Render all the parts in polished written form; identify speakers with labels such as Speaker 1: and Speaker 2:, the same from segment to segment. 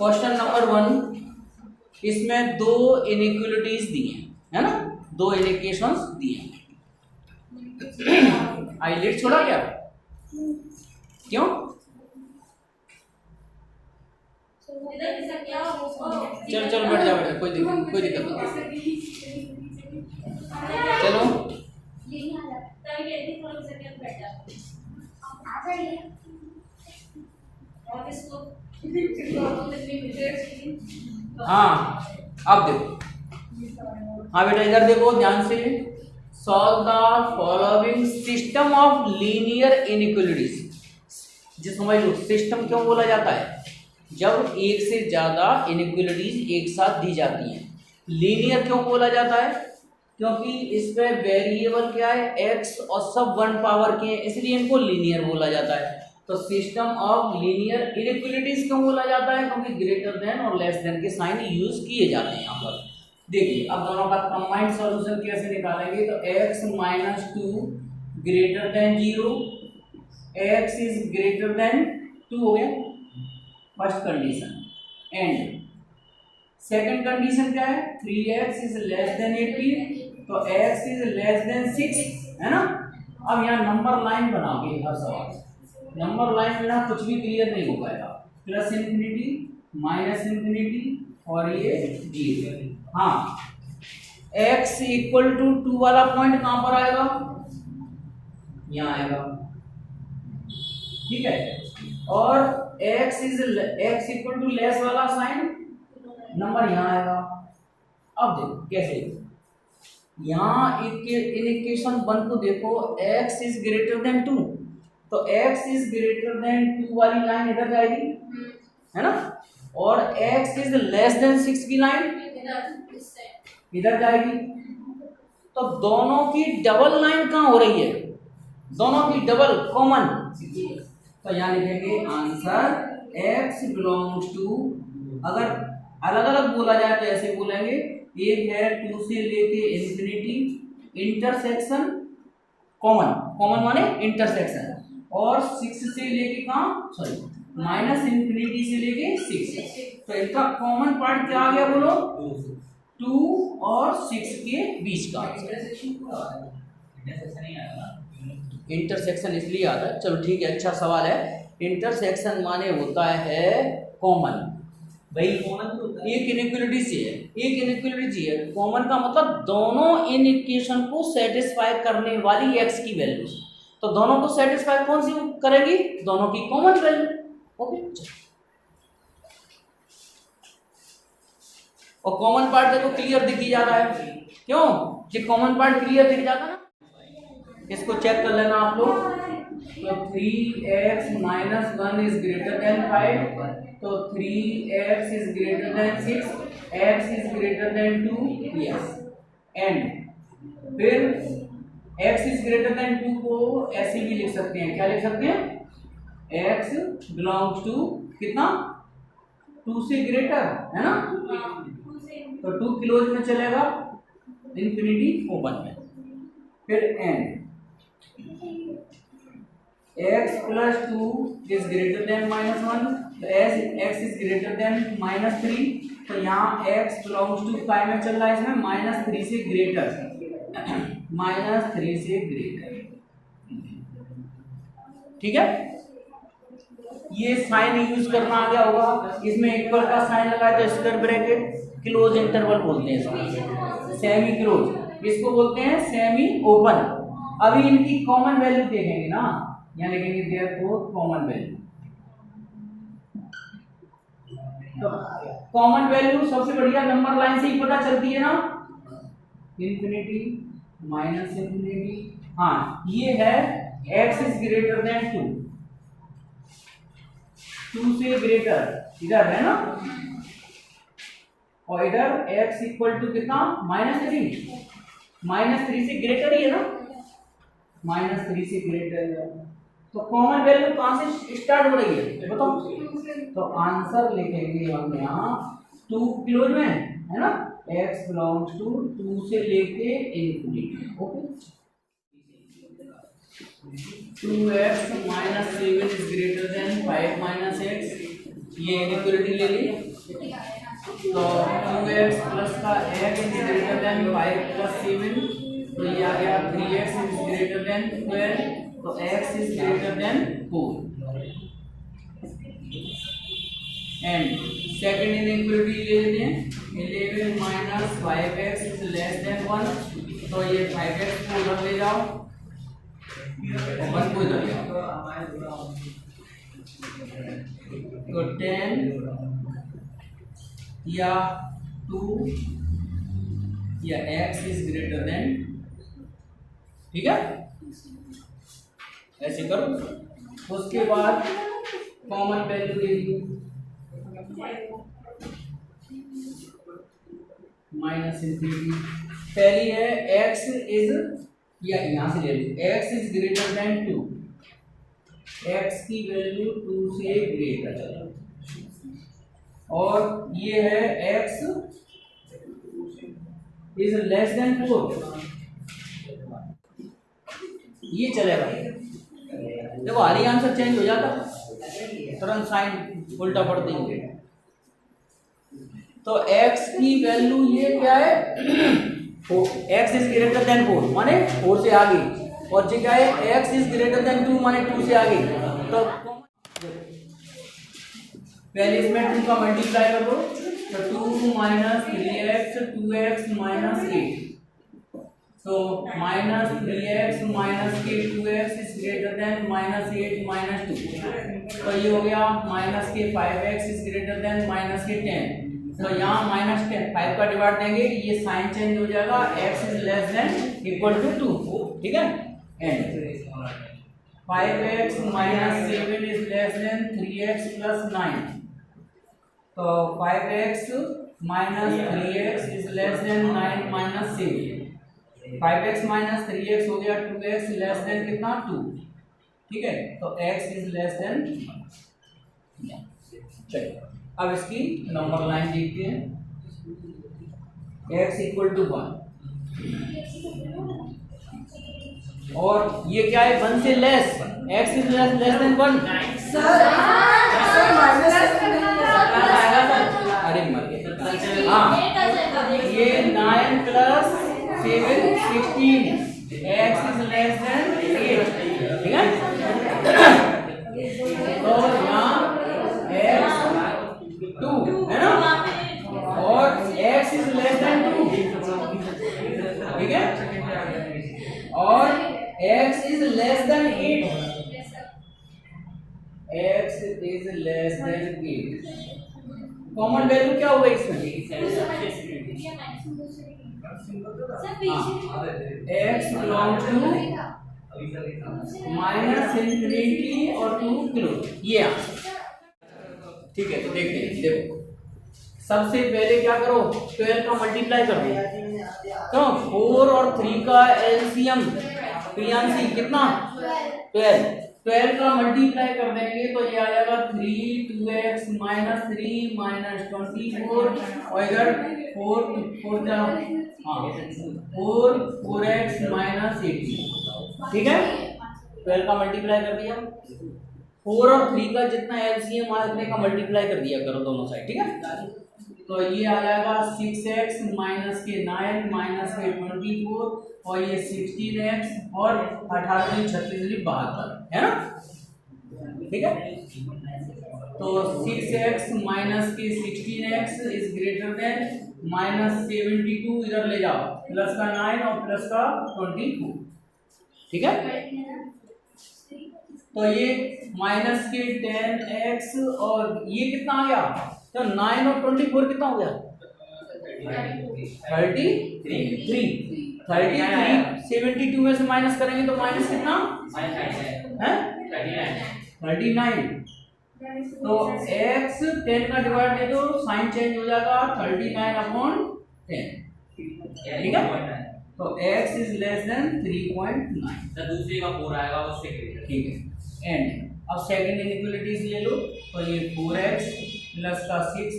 Speaker 1: Question number 1, इसमें दो inequalities दी हैं, है ना, दो इक्वेशंस दी हैं। आई लेट छोड़ा क्या? क्यों? चल चल बैठ जा, कोई दिक्कत नहीं। चलो हाँ, अब देखो, हाँ बेटा इधर देखो ध्यान से। Solve the following system of linear inequalities. जो समझ लो, सिस्टम क्यों बोला जाता है? जब एक से ज्यादा इनइक्वालिटीज एक साथ दी जाती हैं। लीनियर क्यों बोला जाता है? क्योंकि इस पे वेरिएबल क्या है? एक्स, और सब 1 पावर के हैं, इसलिए इनको लीनियर बोला जाता है। तो सिस्टम ऑफ लीनियर इनइक्वालिटीज क्यों बोला जाता है? क्योंकि ग्रेटर देन और लेस देन के साइन यूज किए जाते हैं यहाँ पर। देखिए अब दोनों का कंबाइंड सॉल्यूशन कैसे निकालेंगे? तो x minus 2 greater than 0, x is greater than 2 हो गया first condition. And second condition क्या है? 3x इज लेस देन 18, तो x इज लेस देन 6, है ना। अब यहाँ नंबर लाइन बनाओगे हर सवाल। नंबर लाइन में ना कुछ भी क्लियर नहीं हो पाएगा। प्लस इंफिनिटी, माइनस इंफिनिटी और ये 0। हाँ, x इक्वल टू 2 वाला पॉइंट कहां पर आएगा? यहाँ आएगा, ठीक है। और x इक्वल टू लेस वाला साइन नंबर यहाँ आएगा। अब देखो कैसे, यहाँ इन इक्वेशन 1 को देखो, x इज ग्रेटर देन 2, तो x इज ग्रेटर देन 2 वाली लाइन इधर जाएगी, है ना। और x इज लेस देन 6 की लाइन इधर जाएगी। तो दोनों की डबल लाइन कहाँ हो रही है? दोनों की डबल कॉमन। तो यहाँ लिखेंगे आंसर x बिलोंग्स टू, अगर अलग अलग बोला जाए तो ऐसे बोलेंगे, एक है 2 से लेके इंफिनिटी इंटरसेक्शन, कॉमन, कॉमन माने इंटरसेक्शन, और 6 से लेके कहाँ, सॉरी माइनस इंफिनिटी से लेके 6। तो इनका कॉमन पार्ट क्या आ गया बोलो? 2 और 6 के बीच का। इंटरसेक्शन इसलिए आता है, चलो ठीक है, अच्छा सवाल है। इंटरसेक्शन माने होता है कॉमन। भाई एक इनइक्वालिटी से है, एक इनइक्वालिटी चाहिए, कॉमन का मतलब दोनों इन इक्वेशन को सेटिस्फाई करने वाली x की वैल्यू। तो दोनों को सेटिस्फाई कौन सी करेगी? दोनों की कॉमन वैल्यू। ओके, और कॉमन पार्ट देखो क्लियर दिख जा रहा है। क्यों? ये कॉमन पार्ट क्लियर दिख जाता ना। इसको चेक कर लेना आप लोग। तो 3x minus 1 is greater than 5, तो 3x is greater than 6, x is greater than 2, yes. And फिर x इज ग्रेटर देन 2 को ऐसे भी लिख सकते हैं, क्या लिख सकते हैं? x बिलोंग्स टू कितना? 2 से ग्रेटर, है ना। तो 2 क्लोज में चलेगा, इंफिनिटी ओपन में। फिर and x plus 2 is greater than minus 1, तो x is greater than minus 3, तो यहाँ x बिलोंग्स टू काय में चल रहा है, इसमें माइनस 3 से ग्रेटर, माइनस 3 से ग्रेटर, ठीक है। ये साइन यूज करना आ गया होगा। इसमें इक्वल का साइन लगाया तो स्क्वायर ब्रैकेट, क्लोज इंटरवल बोलते हैं इसको, सेमी क्लोज इसको बोलते हैं, सेमी ओपन। अभी इनकी कॉमन वैल्यू देखेंगे ना, यहाँ लिखेंगे देयरफॉर कॉमन वैल्यू। तो कॉमन वैल्यू सबसे बढ़िया नंबर लाइन से ही पता चलती है ना, इंफिनिटी, माइनस इंफिनिटी। हाँ, ये है x इज ग्रेटर देन 2 से ग्रेटर इधर है ना, और इधर x इक्वल टू कितना? माइनस 3 से ग्रेटर ही है ना, माइनस 3 से ग्रेटर है। तो कॉमन वैल्यू कहां से स्टार्ट हो रही है बताओ? तो आंसर लिखेंगे हम यहाँ 2 क्लोज में, है ना, x बिलोंग्स टू 2 से लेके infinity. Okay, 2x minus 7 is greater than 5 minus x, ये इनइक्वालिटी ले ली। तो 2x प्लस का x is greater than 5 plus 7, तो ये आ गया 3x इज ग्रेटर देन 12, तो x is greater than 4 and second inequality ले लेते हैं 11 minus 5x is less then 1, तो ये 5x को उधर ले जाओ और 1 को इधर ले आओ, तो 10 या 2 या x इज ग्रेटर देन, ठीक है, ऐसे करो। उसके बाद कॉमन वैल्यू ले ली माइनस इंफिनिटी, पहली है x इज, या यहां से ले लो x is greater than 2, x की वैल्यू 2 से ग्रेटर, और ये है x इज लेस देन 4, ये चलेगा। देखो हर आंसर चेंज हो जाता, तुरंत साइन उल्टा पड़ देंगे। तो x की वैल्यू ये क्या है, x इज ग्रेटर देन 4 माने 4 से आगे, और ये क्या है x इज ग्रेटर देन 2 माने 2 से आगे। तो पहले इसमें 2 का मल्टीप्लाई कर दो, तो 2 माइनस 3x 2x माइनस 8, तो माइनस 3x माइनस के 2x is greater than minus 8 minus 2, तो ये हो गया माइनस के 5x is greater than minus के 10, तो यहाँ माइनस 10 5 का डिवाइड देंगे, ये साइन चेंज हो जाएगा, x is less than equal to 2, ठीक है, and 5x minus 7 is less than 3x plus 9, तो 5x minus 3x is less than 9 minus 7, 5x minus 3x हो गया 2x लेस देन कितना 2, ठीक है, तो x इज लेस देन। चलिए अब इसकी नंबर लाइन देखते हैं, x इक्वल टू 1, और ये क्या है 1 से less, x is less then 1, अरे मर गए, हाँ ये 9 plus 7 16, x is less than 8, ठीक है, तो यहाँ x 2 है ना, और x इज लेस देन 2, ठीक है, और x is less than 8, x is less than 8, common value क्या होगा इसमें, x belong to minus infinity और टू क्लोज, ये ठीक है। तो देखते हैं, देखो सबसे पहले क्या करो 12 का मल्टीप्लाई कर दो, तो 4 और 3 का एलसीएम प्रियांशी कितना 12 का मल्टीप्लाई कर देंगे तो ये आ जाएगा 3 2x माइनस 3 माइनस 24, और इधर 4 4x माइनस 18, ठीक है, 12 का मल्टीप्लाई कर दिया, 4 और 3 का जितना एलसीएम आने का मल्टीप्लाई कर दिया करो दोनों साइड, ठीक है, तो ये आ जाएगा 6x माइनस के 9 माइनस के 24, और ये 16x और 18 36 72, है ना, ठीक है, तो 6x माइनस के 16x is greater than minus 72, इधर ले जाओ प्लस का 9 और प्लस का 24, ठीक है, तो ये माइनस के 10x और ये कितना आ गया, तो 9 और 24 कितना हो गया 33, 72 में से माइनस करेंगे तो माइनस कितना है 39, तो x 10 का डिवाइड दे दो, साइन चेंज हो जाएगा 39/10, ठीक है, तो x इज लेस देन 3.9,
Speaker 2: तो दूसरे का 4 आएगा उससे ग्रेटर,
Speaker 1: ठीक है, एंड अब सेकंड इनइक्वालिटीज ले लो, तो ये 4x प्लस का 6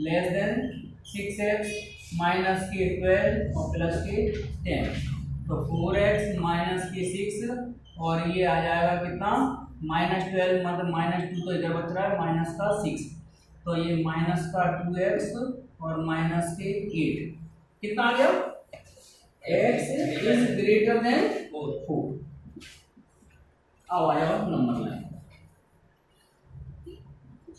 Speaker 1: लेस देन 6x माइनस के 12 और प्लस के 10, तो 4x माइनस के 6 और ये आ जाएगा कितना -12 मतलब -2, तो इधर बच रहा है माइनस का 6, तो ये माइनस का 2x और माइनस के 8 कितना आ गया, x इज ग्रेटर देन 4। अब आया नंबर लाइन।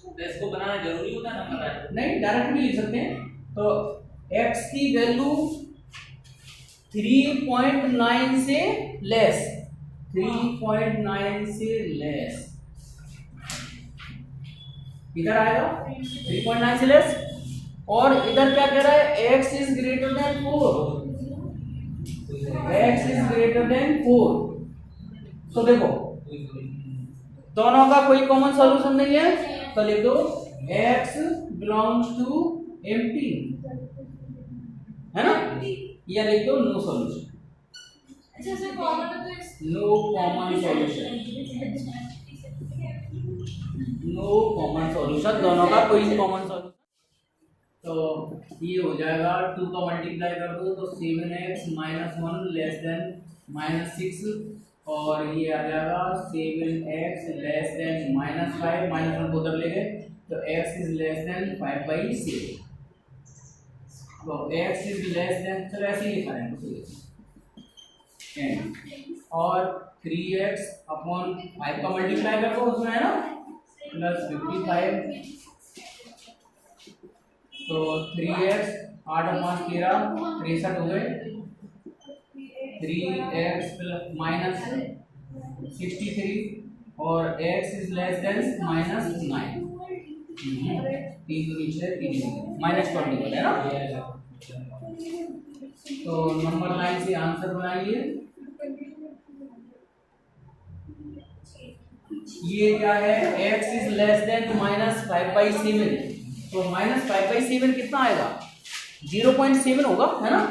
Speaker 2: तो इसको बनाना जरूरी होता है नंबर लाइन?
Speaker 1: नहीं, डायरेक्ट भी लिख सकते हैं। तो x की वैल्यू 3.9 से लेस, 3.9 से लेस इधर आएगा 3.9 से लेस, और इधर क्या कह रहा है, x is greater than 4, x is greater than 4। तो देखो दोनों का कोई कॉमन सॉल्यूशन नहीं है, तो लिख दो x बिलोंग्स टू एम्प्टी, है ना, या लिख दो no solution, no common solution, no common solution, दोनों का कोई कॉमन सॉल्यूशन। तो ये हो जाएगा 2 का मल्टीप्लाई कर दो तो 7x minus 1 less than minus 6, और ये आ जाएगा 7x less than minus 5, minus 1 को उधर ले गए तो x इज लेस देन 5/7। तो x इज लेस देन, चलो ऐसे ही लिखा है, और 3x अपॉन 5 का मल्टीप्लाई कर दो उसमें, है ना, प्लस 55, तो 3x 8 और 5 13 63 हो गए, 3x प्लस माइनस 63 और x is less then minus 9, 3 के नीचे 3 माइनस 20 है ना। तो नंबर लाइन से आंसर बनाइए। ये क्या है, x is less then minus 5/7, तो माइनस 5/7 कितना आएगा, 0.7 होगा, है ना।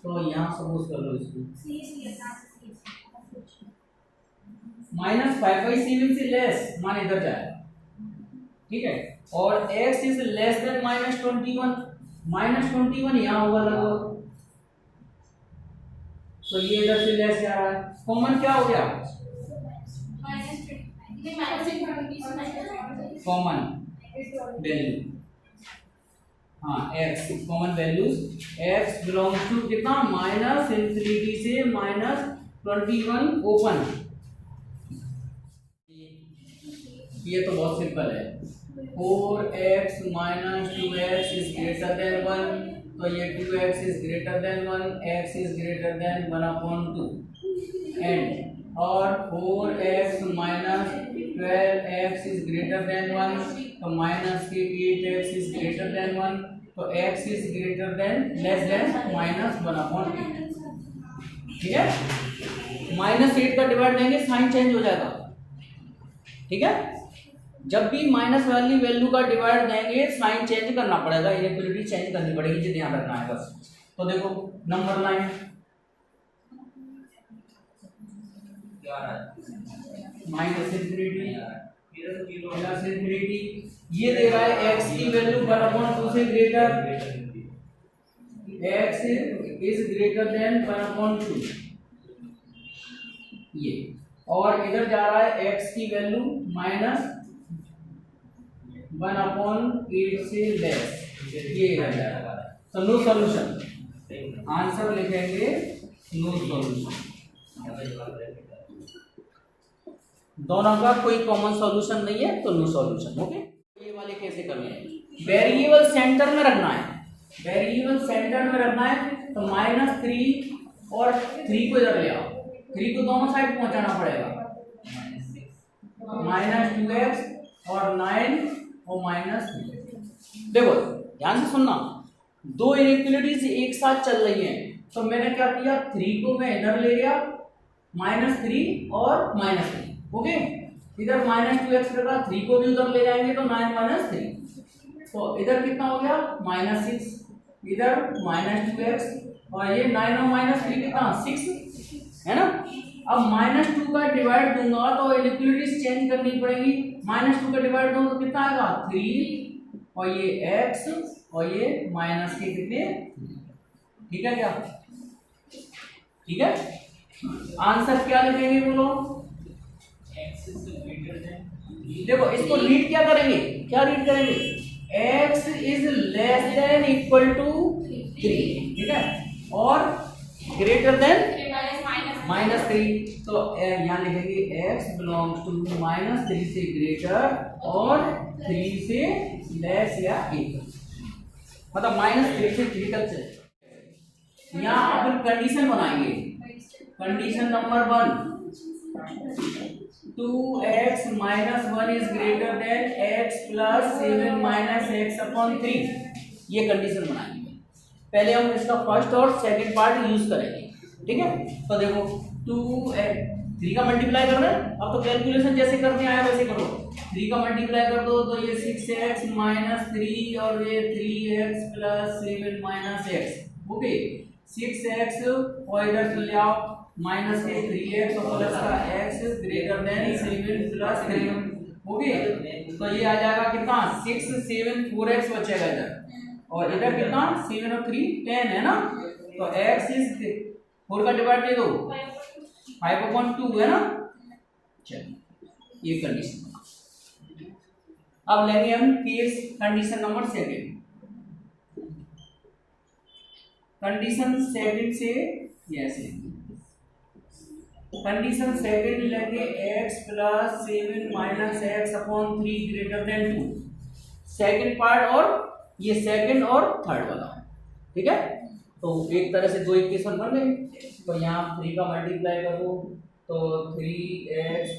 Speaker 1: तो यहाँ सपोज कर लो इसको, माइनस 5/7 से लेस मान इधर जाएगा, ठीक है, और x is less then minus 21, minus 21 यहाँ होगा लगभग, तो ये इधर से लेस जा रहा है, कॉमन क्या हो गया, कॉमन वैल्यू, हाँ x common values, x belongs to कितना, माइनस इंफिनिटी से माइनस 21 ओपन। ये तो बहुत सिंपल है, 4x minus 2x is greater than 1, तो ये 2x is greater than 1, x is greater than 1/2, and और 4x minus 12x is greater than 1, तो माइनस के 8x इज ग्रेटर देन 1, तो x is greater than less than minus 1/8, ठीक है। -8 का divide देंगे साइन चेंज हो जाएगा, ठीक है, जब भी माइनस वाली वैल्यू का डिवाइड देंगे साइन चेंज करना पड़ेगा, इनइक्वालिटी चेंज करनी पड़ेगी, ये ध्यान रखना है बस। तो देखो number line minus infinity plus infinity, ये दे रहा है x की वैल्यू 1/2 से greater, x is greater than 1/2, ये, और इधर जा रहा है x की वैल्यू माइनस 1/8 से लेस, ये इधर जा रहा है, तो नो सॉल्यूशन, आंसर लिखेंगे नो सॉल्यूशन, दोनों का कोई कॉमन सॉल्यूशन नहीं है, तो नो सॉल्यूशन, ओके। ये वाले कैसे करने हैं, वेरिएबल सेंटर में रखना है, वेरिएबल सेंटर में रखना है, तो -3 और 3 को इधर ले आओ, 3 को दोनों साइड पहुंचाना पड़ेगा, -2x और 9 और -3। देखो ध्यान से सुनना, दो इनइक्वालिटीज एक साथ चल रही हैं, तो मैंने क्या किया, 3 को मैं इधर ले गया, -3 और -3, ओके, इधर -2x रखा, 3 को भी उधर ले जाएंगे तो 9 - 3, तो इधर कितना हो गया -6, इधर -2x और ये 9 और -3 कितना 6 है ना। अब -2 का डिवाइड दूंगा तो इनइक्वालिटीज चेंज करनी पड़ेगी, -2 का डिवाइड दूंगा तो कितना आएगा 3 और ये x और ये माइनस के कितने, ठीक है क्या, ठीक है। आंसर क्या लिखेंगे बोलो, देखो इसको रीड क्या करेंगे, क्या रीड करेंगे, x is less than equal to 3, ठीक है, और ग्रेटर देन -3। तो यहाँ लिखेंगे x बिलोंग्स टू -3 से ग्रेटर और 3 से लेस या इक्वल, मतलब -3 से 3 तक चले। यहाँ अपन कंडीशन बनाएंगे। Condition number 1, 2x - 1 is greater than x + 7 - x upon 3। ये कंडीशन बनाएंगे। पहले हम इसका फर्स्ट और सेकंड पार्ट यूज करेंगे, ठीक है। तो देखो 2x 3 का मल्टीप्लाई करना है। अब तो कैलकुलेशन जैसे करने आया वैसे करो। 3 का मल्टीप्लाई कर दो तो ये 6x - 3 और ये 3x + 7 - x, ओके। 6x और इधर से ले आओ माइनस के 3x और प्लस का x ग्रेटर देन 7 + 3, ओके। तो ये आ जाएगा कितना 6 7 4x बचेगा इधर, और इधर कितना 7 और 3 10 है ना। तो x इज 4 का डिवाइड दे दो 5/2 है ना। चलो ये कंडीशन। अब लेंगे हम केस कंडीशन नंबर 2। कंडीशन 2 से ऐसे कंडीशन 2 लेंगे x + 7 - x upon 3 greater than 2, second part और ये सेकंड और थर्ड वाला, ठीक है। तो एक तरह से दो इक्वेशन बन गई। तो यहाँ 3 का मल्टीप्लाई करो तो 3x +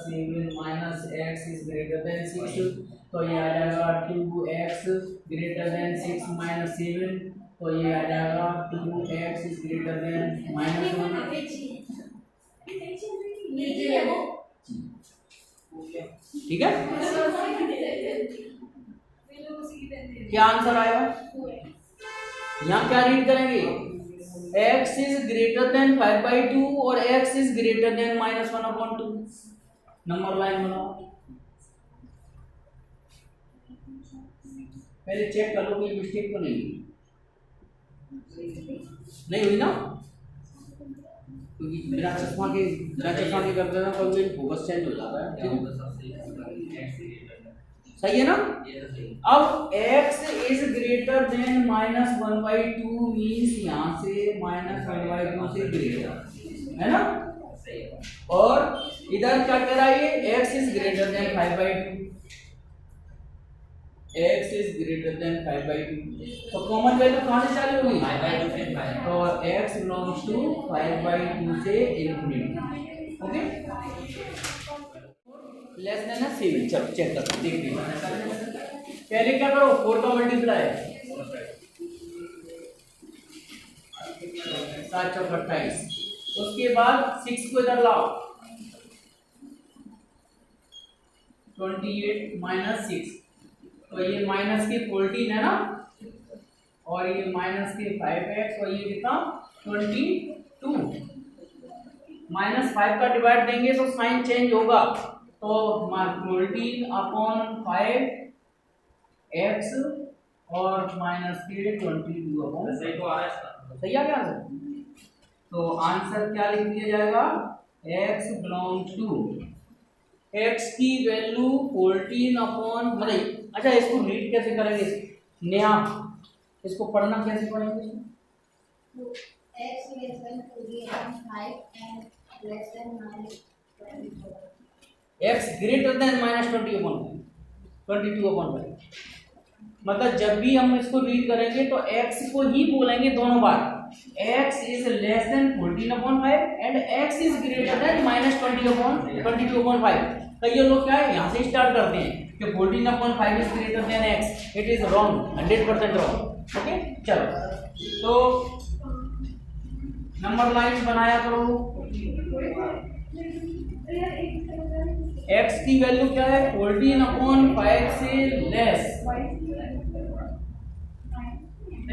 Speaker 1: 7 - x is greater than 6, तो ये आ जाएगा 2x ग्रेटर देन 6 - 7, तो ये आ जाएगा 2x इज ग्रेटर देन -1, ठीक है। क्या आंसर आएगा? यहाँ क्या रीड करेंगे? x इज ग्रेटर देन 5/2 और x is greater than -1/2। Number line बनाओ। पहले चेक कर लो कोई मिस्टेक तो नहीं हुई ना, क्योंकि बिना चश्मा के करते हैं कभी फोकस चेंज हो जाता है। सही है ना। अब x is greater than -1/2 means यहाँ से -1/2 से ग्रेटर है ना। और इधर क्या कह रहा है ये x is greater than 5/2, x is greater than 5/2। तो कॉमन वैल्यू कहाँ से चालू होगी? 5/2 से 5। तो x बिलोंग्स टू 5/2 से इंफिनिटी, ओके। Less than 7। चलो चेक करते हैं, देखते हैं। पहले क्या करो 4 का मल्टीप्लाई 7 × 28, उसके बाद 6 को इधर लाओ 28 - 6, तो ये माइनस के 14 है ना, और ये माइनस के 5x और ये कितना 22। -5 का डिवाइड देंगे तो साइन चेंज होगा, तो 14/5 x और माइनस के 22
Speaker 2: सही तो आ रहा है।
Speaker 1: सही आ गया। तो आंसर क्या लिख दिया जाएगा? x बिलोंग्स टू x की वैल्यू 14 मतलब। अच्छा इसको रीड कैसे करेंगे नेहा? इसको पढ़ना कैसे पढ़ेंगे?
Speaker 3: x less than 5 and less than -24.
Speaker 1: x greater than -22/5, मतलब जब भी हम इसको रीड करेंगे तो x को ही बोलेंगे दोनों बार। x is less then 14/5 and x is greater than -22/5। कई लोग क्या है यहाँ से स्टार्ट करते हैं कि 14/5 is greater than x। It is wrong, 100% wrong, okay. चलो तो नंबर लाइन बनाया करो। x की वैल्यू क्या है? 14/5 से लेस।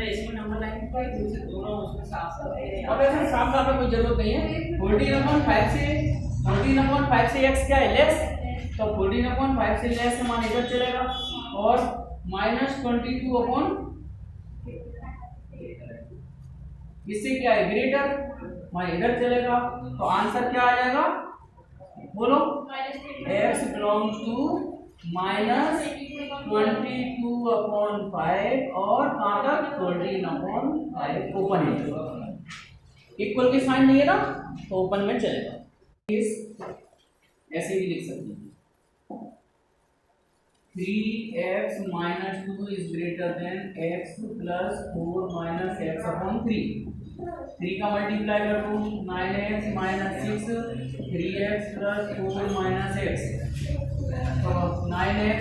Speaker 2: इसमें नंबर लाइन दोनों उसमें साफ-साफ
Speaker 1: अब ऐसे साफ-साफ में कोई जरूरत नहीं है। 14/5 से x क्या है? लेस। तो 14/5 से लेस मान इधर चलेगा और -22 इससे क्या है? ग्रेटर मान इधर चलेगा। तो आंसर क्या आ जाएगा? बोलो। x बिलोंग्स टू माइनस 22/5 और कहाँ तक 14/5 ओपन है, इक्वल के साइन नहीं है ना तो ओपन में चलेगा। इस ऐसे भी लिख सकते हैं 3x minus 2 is greater than x plus 4 minus x upon 3। 3 का मल्टीप्लाई कर दो 9x minus 6 3x plus 4 minus x, तो 9x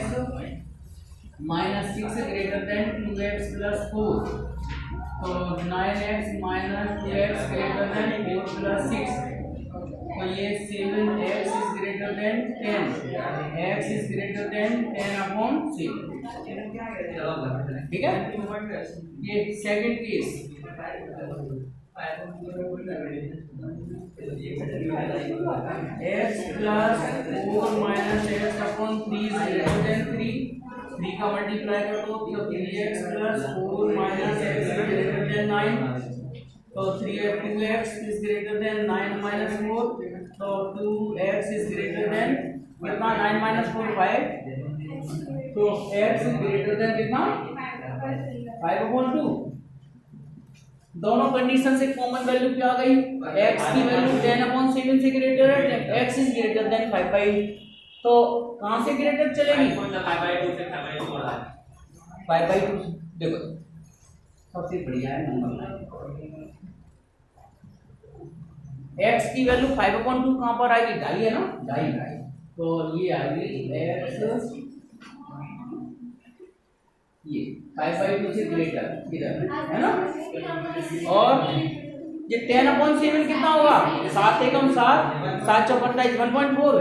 Speaker 1: minus 6 greater than 2x plus 4, तो 9x minus 2x greater than 4 plus 6, तो ये 7x is greater than 10, x is greater than 10 upon 6, ठीक है। ये second case x plus 4 minus x upon 3 is greater than 3, 3 का multiply कर दो तो 3x plus 4 minus x is greater than 9, तो 2x is greater than 9 minus 4, तो 2x is greater than कितना 9 minus 4 5, तो x is greater than कितना 5/2। दोनों कंडीशन से कॉमन वैल्यू क्या आ गई, x की वैल्यू 10/7 से ग्रेटर है, x इज ग्रेटर देन 5/2, तो कहां से ग्रेटर चलेगी
Speaker 2: 5/2 से
Speaker 1: 5/2। देखो सबसे बढ़िया है नंबर, x की वैल्यू 5/2 कहां पर आएगी, ढाई है ना, ढाई, तो ये आएगी x ये 5/2 से ग्रेटर इधर है ना, और ये 10/7 कितना होगा 7 एकम 7 7 चौक 28 1.4,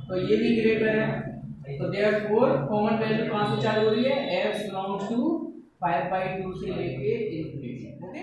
Speaker 1: तो ये भी ग्रेटर है, तो देयरफॉर कॉमन वैल्यू कहां से चालू हो रही है, x बिलोंग्स टू 5/2 से लेके इन्फिनिटी। ओके।